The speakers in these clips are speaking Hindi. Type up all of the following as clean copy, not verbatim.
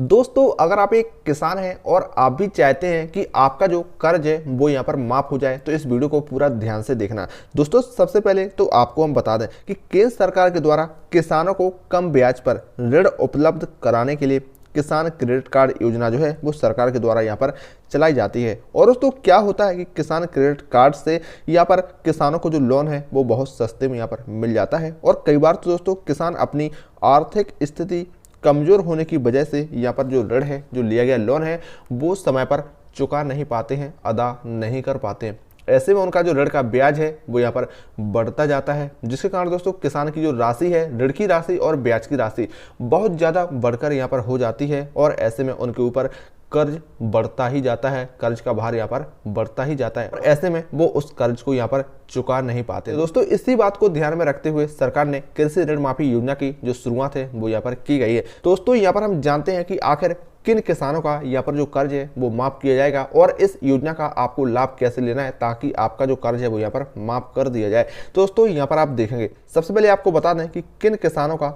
दोस्तों, अगर आप एक किसान हैं और आप भी चाहते हैं कि आपका जो कर्ज है वो यहाँ पर माफ हो जाए तो इस वीडियो को पूरा ध्यान से देखना। दोस्तों, सबसे पहले तो आपको हम बता दें कि केंद्र सरकार के द्वारा किसानों को कम ब्याज पर ऋण उपलब्ध कराने के लिए किसान क्रेडिट कार्ड योजना जो है वो सरकार के द्वारा यहाँ पर चलाई जाती है। और दोस्तों, क्या होता है कि किसान क्रेडिट कार्ड से यहाँ पर किसानों को जो लोन है वो बहुत सस्ते में यहाँ पर मिल जाता है। और कई बार तो दोस्तों किसान अपनी आर्थिक स्थिति कमज़ोर होने की वजह से यहाँ पर जो ऋण है, जो लिया गया लोन है, वो समय पर चुका नहीं पाते हैं, अदा नहीं कर पाते हैं। ऐसे में उनका जो ऋण का ब्याज है वो यहाँ पर बढ़ता जाता है, जिसके कारण दोस्तों किसान की जो राशि है, ऋण की राशि और ब्याज की राशि बहुत ज़्यादा बढ़कर यहाँ पर हो जाती है। और ऐसे में उनके ऊपर कर्ज बढ़ता ही जाता है, कर्ज का भार यहाँ पर बढ़ता ही जाता है और ऐसे में वो उस कर्ज को यहाँ पर चुका नहीं पाते। दोस्तों, इसी बात को ध्यान में रखते हुए सरकार ने कृषि ऋण माफी योजना की जो शुरुआत है वो यहाँ पर की गई है। दोस्तों, यहाँ पर हम जानते हैं कि आखिर किन किसानों का यहाँ पर जो कर्ज है वो माफ किया जाएगा और इस योजना का आपको लाभ कैसे लेना है ताकि आपका जो कर्ज है वो यहाँ पर माफ कर दिया जाए। दोस्तों, यहाँ पर आप देखेंगे, सबसे पहले आपको बता दें कि किन किसानों का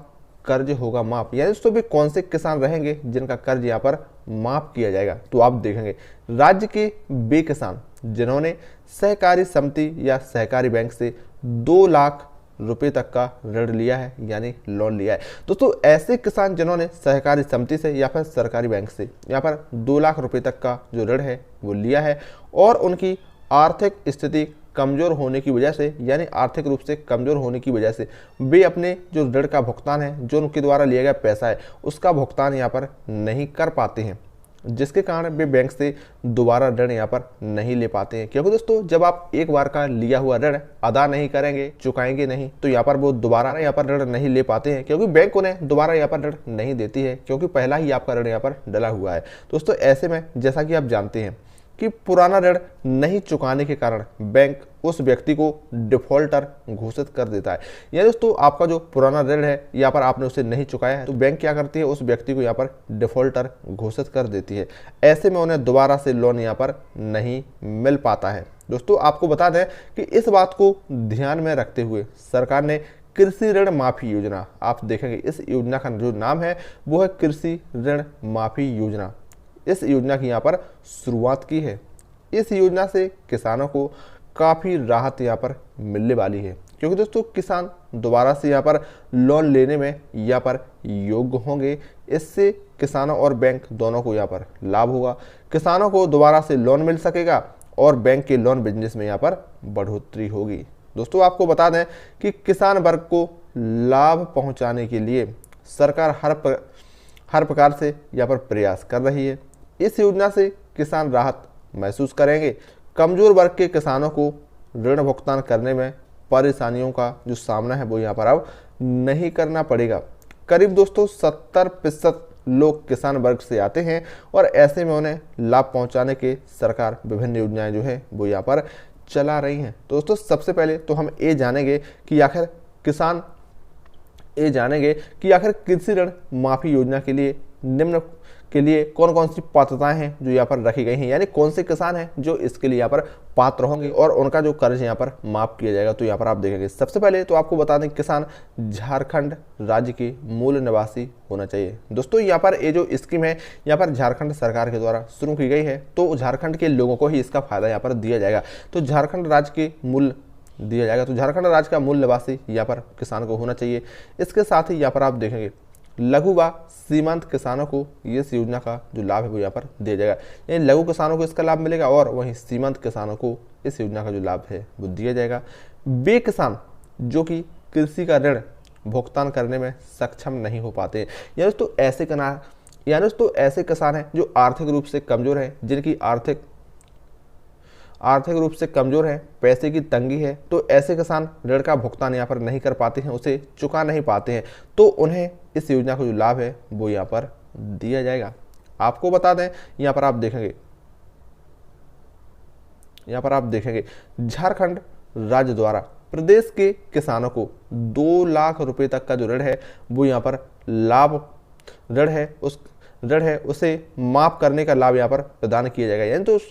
कर्ज होगा माफ, यानी दोस्तों भी कौन से किसान रहेंगे जिनका कर्ज यहाँ पर माफ किया जाएगा। तो आप देखेंगे, राज्य के वे किसान जिन्होंने सहकारी समिति या सहकारी बैंक से 2 लाख रुपए तक का ऋण लिया है, यानी लोन लिया है। दोस्तों, ऐसे किसान जिन्होंने सहकारी समिति से या फिर सरकारी बैंक से यहाँ पर 2 लाख रुपए तक का जो ऋण है वो लिया है और उनकी आर्थिक स्थिति कमज़ोर होने की वजह से, यानी आर्थिक रूप से कमज़ोर होने की वजह से वे अपने जो ऋण का भुगतान है, जो उनके द्वारा लिया गया पैसा है, उसका भुगतान यहाँ पर नहीं कर पाते हैं, जिसके कारण वे बैंक से दोबारा ऋण यहाँ पर नहीं ले पाते हैं। क्योंकि दोस्तों, जब आप एक बार का लिया हुआ ऋण अदा नहीं करेंगे, चुकाएंगे नहीं, तो यहाँ पर वो दोबारा यहाँ पर ऋण नहीं ले पाते हैं, क्योंकि बैंक उन्हें दोबारा यहाँ पर ऋण नहीं देती है, क्योंकि पहला ही आपका ऋण यहाँ पर डला हुआ है। दोस्तों, ऐसे में जैसा कि आप जानते हैं कि पुराना ऋण नहीं चुकाने के कारण बैंक उस व्यक्ति को डिफॉल्टर घोषित कर देता है। यानी दोस्तों, आपका जो पुराना ऋण है यहाँ पर आपने उसे नहीं चुकाया है तो बैंक क्या करती है, उस व्यक्ति को यहाँ पर डिफॉल्टर घोषित कर देती है। ऐसे में उन्हें दोबारा से लोन यहाँ पर नहीं मिल पाता है। दोस्तों, आपको बता दें कि इस बात को ध्यान में रखते हुए सरकार ने कृषि ऋण माफी योजना, आप देखेंगे इस योजना का जो नाम है वो है कृषि ऋण माफी योजना, इस योजना की यहाँ पर शुरुआत की है। इस योजना से किसानों को काफ़ी राहत यहाँ पर मिलने वाली है, क्योंकि दोस्तों किसान दोबारा से यहाँ पर लोन लेने में यहाँ पर योग्य होंगे। इससे किसानों और बैंक दोनों को यहाँ पर लाभ होगा। किसानों को दोबारा से लोन मिल सकेगा और बैंक के लोन बिजनेस में यहाँ पर बढ़ोतरी होगी। दोस्तों, आपको बता दें कि किसान वर्ग को लाभ पहुँचाने के लिए सरकार हर प्रकार से यहाँ पर प्रयास कर रही है। इस योजना से किसान राहत महसूस करेंगे। कमज़ोर वर्ग के किसानों को ऋण भुगतान करने में परेशानियों का जो सामना है वो यहाँ पर अब नहीं करना पड़ेगा। करीब दोस्तों 70% लोग किसान वर्ग से आते हैं और ऐसे में उन्हें लाभ पहुँचाने के सरकार विभिन्न योजनाएं जो है वो यहाँ पर चला रही हैं। दोस्तों, सबसे पहले तो हम ये जानेंगे कि आखिर कृषि ऋण माफी योजना के लिए निम्न के लिए कौन कौन सी पात्रताएं हैं जो यहाँ पर रखी गई हैं, यानी कौन से किसान हैं जो इसके लिए यहाँ पर पात्र होंगे और उनका जो कर्ज यहाँ पर माफ किया जाएगा। तो यहाँ पर आप देखेंगे, सबसे पहले तो आपको बता दें किसान झारखंड राज्य के मूल निवासी होना चाहिए। दोस्तों, यहाँ पर ये जो स्कीम है यहाँ पर झारखंड सरकार के द्वारा शुरू की गई है, तो झारखंड के लोगों को ही इसका फायदा यहाँ पर दिया जाएगा। तो झारखंड राज्य के मूल दिया जाएगा, तो झारखंड राज्य का मूल निवासी यहाँ पर किसान को होना चाहिए। इसके साथ ही यहाँ पर आप देखेंगे लघु व सीमांत किसानों को इस योजना का जो लाभ है वो यहाँ पर दिया जाएगा, यानी लघु किसानों को इसका लाभ मिलेगा और वहीं सीमांत किसानों को इस योजना का जो लाभ है वो दिया जाएगा। वे किसान जो कि कृषि का ऋण भुगतान करने में सक्षम नहीं हो पाते, यानी तो ऐसे किसान हैं जो आर्थिक रूप से कमज़ोर हैं, जिनकी आर्थिक रूप से कमज़ोर है, पैसे की तंगी है, तो ऐसे किसान ऋण का भुगतान यहाँ पर नहीं कर पाते हैं, उसे चुका नहीं पाते हैं, तो उन्हें इस योजना का जो लाभ है वो यहाँ पर दिया जाएगा। आपको बता दें, यहाँ पर आप देखेंगे झारखंड राज्य द्वारा प्रदेश के किसानों को 2 लाख रुपए तक का जो ऋण है वो यहाँ पर ऋण है उसे माफ करने का लाभ यहाँ पर प्रदान किया जाएगा, यानी तो उस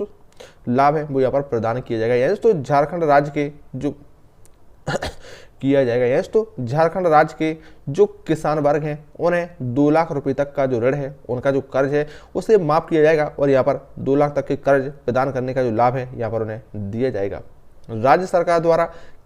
लाभ है वो यहाँ पर प्रदान किया जाएगा। यानी तो झारखंड राज्य के जो किया जाएगा। यस, तो झारखंड राज्य के जो किसान वर्ग हैं उन्हें 2 लाख रुपए तक का जो ऋण है, उनका जो कर्ज है उसे माफ़ किया जाएगा और यहाँ पर 2 लाख तक के कर्ज प्रदान करने का जो लाभ है यहाँ पर उन्हें दिया जाएगा। राज्य सरकार द्वारा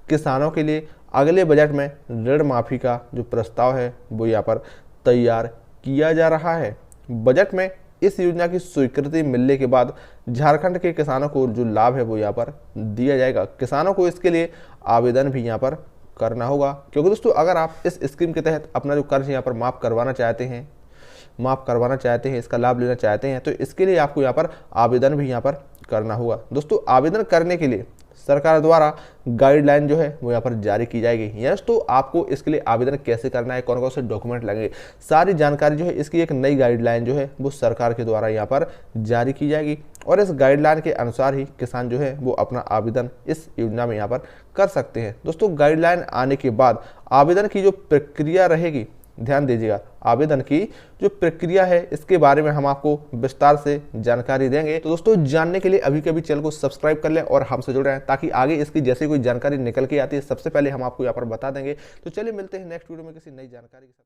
किसानों के लिए अगले बजट में ऋण माफ़ी का जो प्रस्ताव है वो यहाँ पर तैयार किया जा रहा है। बजट में इस योजना की स्वीकृति मिलने के बाद झारखंड के किसानों को जो लाभ है वो यहाँ पर दिया जाएगा। किसानों को इसके लिए आवेदन भी यहाँ पर करना होगा, क्योंकि दोस्तों अगर आप इस स्कीम के तहत अपना जो कर्ज यहाँ पर माफ़ करवाना चाहते हैं, इसका लाभ लेना चाहते हैं, तो इसके लिए आपको यहाँ पर आवेदन भी यहाँ पर करना होगा। दोस्तों आवेदन करने के लिए सरकार द्वारा गाइडलाइन जो है वो यहाँ पर जारी की जाएगी। यस, तो आपको इसके लिए आवेदन कैसे करना है, कौन कौन से डॉक्यूमेंट लगेंगे, सारी जानकारी जो है इसकी एक नई गाइडलाइन जो है वो सरकार के द्वारा यहाँ पर जारी की जाएगी और इस गाइडलाइन के अनुसार ही किसान जो है वो अपना आवेदन इस योजना में यहाँ पर कर सकते हैं। दोस्तों गाइडलाइन आने के बाद आवेदन की जो प्रक्रिया रहेगी, ध्यान दीजिएगा, आवेदन की जो प्रक्रिया है इसके बारे में हम आपको विस्तार से जानकारी देंगे। तो दोस्तों जानने के लिए अभी के अभी चैनल को सब्सक्राइब कर लें और हमसे जुड़ रहें, ताकि आगे इसकी जैसे कोई जानकारी निकल के आती है सबसे पहले हम आपको यहाँ पर बता देंगे। तो चलिए मिलते हैं नेक्स्ट वीडियो में किसी नई जानकारी के साथ।